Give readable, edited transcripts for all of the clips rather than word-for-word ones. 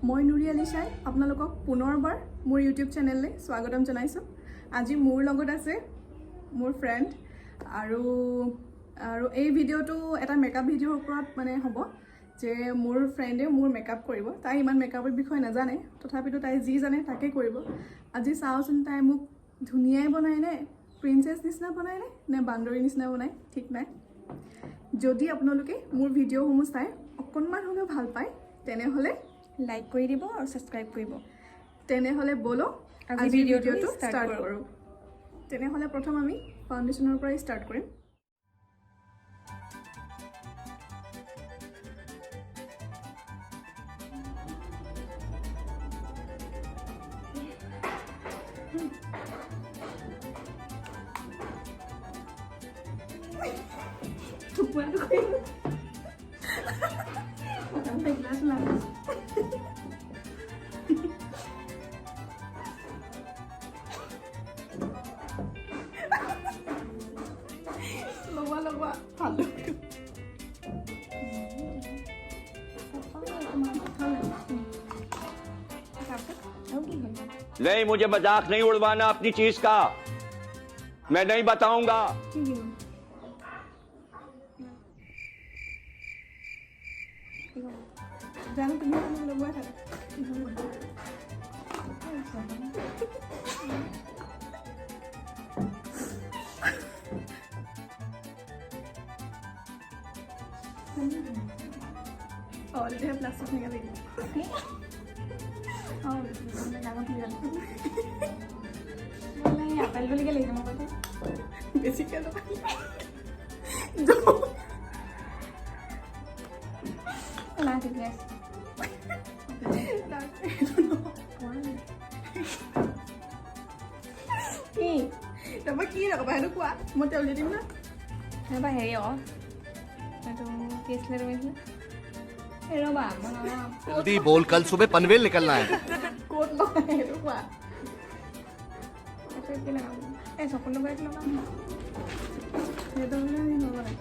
মই নুৰি আলিশাই আপোনালোকক পুনৰবাৰ মোৰ ইউটিউব চেনেললৈ স্বাগতম জনাইছোঁ। আজি মোৰ লগত আছে মোৰ ফ্ৰেণ্ড আৰু এই ভিডিঅ'টো এটা মেকআপ ভিডিঅ'ৰ ওপৰত মানে হ'ব যে মোৰ ফ্ৰেণ্ডে মোৰ মেকআপ কৰিব। তাই ইমান মেকআপৰ বিষয়ে নাজানে, তথাপিতো তাই যি জানে তাকে কৰিব। আজি চাওঁচোন তাই মোক ধুনীয়াই বনায় নে প্ৰিন্সেছ নিচিনা বনায় নে বান্দৰী নিচিনা বনায় ঠিক নাই। যদি আপোনালোকে মোৰ ভিডিঅ'সমূহ চাই অকণমান হ'লেও ভাল পায় তেনেহ'লে লাইক কৰি দিব আৰু ছাবস্ক্ৰাইব কৰিব। তেনেহ'লে ব'লো আজি ভিডিঅ'টো ষ্টাৰ্ট কৰোঁ। তেনেহ'লে প্ৰথম আমি ফাউণ্ডেশ্যনৰ পৰাই ষ্টাৰ্ট কৰিম। লগা ভালো नहीं, मुझे मजाक नहीं उड़वाना अपनी चीज का। मैं नहीं बताऊंगा। जानो तुम्हें लगवा था और इधर प्लास्टिक निकाल देंगे और मैं लागों की जान बोले एप्पल बोल के ले जाऊँ बोले बेसिक क्या दो ना ठीक है Tapi kira apa itu kuat? Model jadi mana? apa heavy oh itu taste ले रहे हैं हेलो बाबा जल्दी बोल, कल सुबह पनवेल निकलना है। Kuat loh itu kuat. ऐसे क्या लगा सब लोग बैठ लगा Itu ni mana?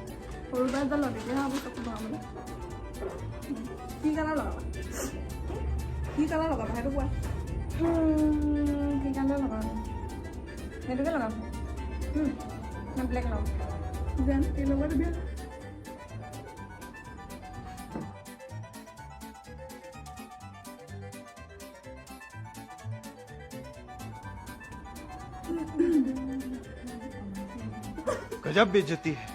Kalau dah dah lagi dia habis aku bawa mana? Kira lah. Kira lah apa itu kuat? ठीक है लगा ये तो क्या लगा मैं ब्लैक लगा Jangan ini mana dia? गजब बेइज्जती है।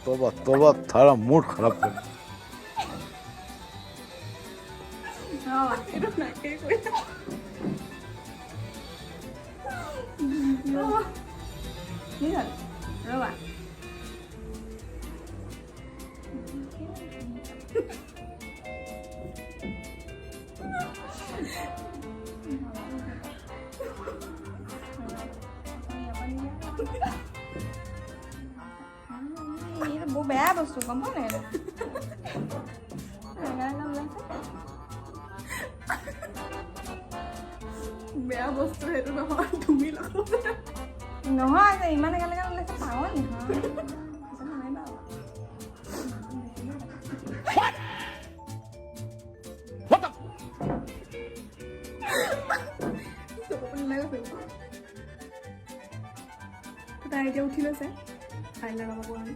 तोबा तोबा थारा मूड खराब कर हाँ, itu nak kek kue. Ni kan, berapa? ये वो बेया बस्तु कम है ना বেয়া বস্তু সেইটো নহয় তুমি লগাব নহয় যে ইমান একেলগে ওলাইছে পাওঁ নি তাই এতিয়া উঠি লৈছে আইলাৰ লগাব আমি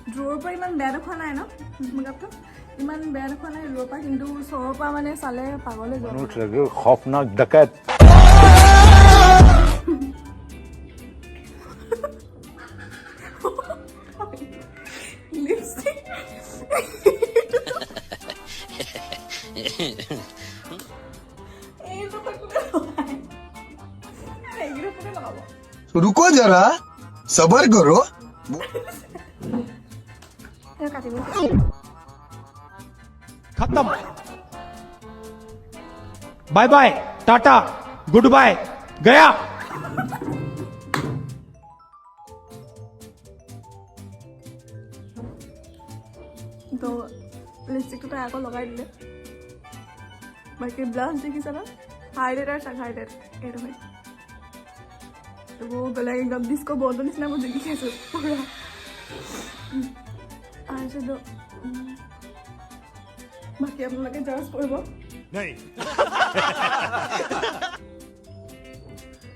দূৰৰ পৰা ইমান বেয়া দেখুৱা নাই ন মেকআপটো ইমান বেয়া দেখুৱা নাই দূৰৰ পৰা কিন্তু ওচৰৰ পৰা মানে চালে পাগলে যোৱা मनोज लगे खौफनाक डकैत লিপষ্টিক এইটো কোনে লগায় এইটো কোনে লগাব रुको जरा सबर करो কাটিব खत्म bye bye tata goodbye गया তো লিপষ্টিকটো তাই আকৌ লগাই দিলে বাকী ব্লাছ দেখিছে ন হাইলাইটাৰ চাক হাইলাইট এইটো হয় এইবোৰ বেলেগ একদম ডিস্কো বন্ধ নিচিনা মই জিকি আছোঁ পুৰা তাৰপিছত বাকী আপোনালোকে জাজ কৰিব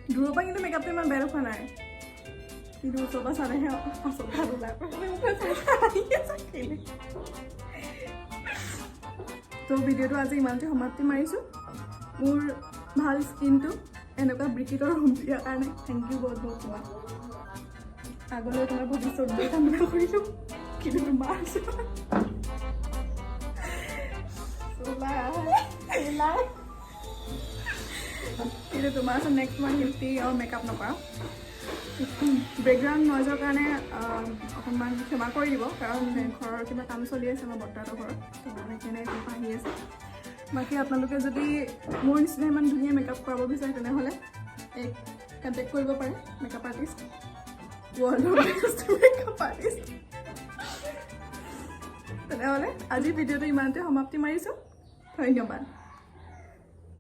দূৰৰ পৰা কিন্তু মেকআপটো ইমান বেয়া দেখুৱা নাই কিন্তু ওচৰৰ পৰা চালেহে আচলতে ওলাই তো ভিডিঅ'টো আজি ইমানতে সমাপ্তি মাৰিছোঁ মোৰ ভাল স্কিনটো এনেকুৱা ব্ৰিকিটৰ ৰুম দিয়াৰ কাৰণে থেংক ইউ বহুত বহুত তোমাক আগলৈ তোমাৰ ভৱিষ্যত কামনা কৰিলোঁ কিন্তু তোমাৰ কিন্তু তোমাৰ ওচৰত নেক্সট মান্থ হিল্টি আৰু মেকআপ নকৰা বেকগ্ৰাউণ্ড নইজৰ কাৰণে অকণমান ক্ষমা কৰি দিব কাৰণ ঘৰৰ কিবা কাম চলি আছে আমাৰ বৰ্তাহঁতৰ ঘৰত তো সেইকাৰণে আহি আছে বাকী আপোনালোকে যদি মোৰ নিচিনা ইমান ধুনীয়া মেকআপ কৰাব বিচাৰে তেনেহ'লে এক কণ্টেক্ট কৰিব পাৰে মেকআপ আৰ্টিষ্ট ৱৰ্ল্ডৰ বেষ্ট মেকআপ আৰ্টিষ্ট তেনেহ'লে আজিৰ ভিডিঅ'টো ইমানতে সমাপ্তি মাৰিছোঁ ধন্যবাদ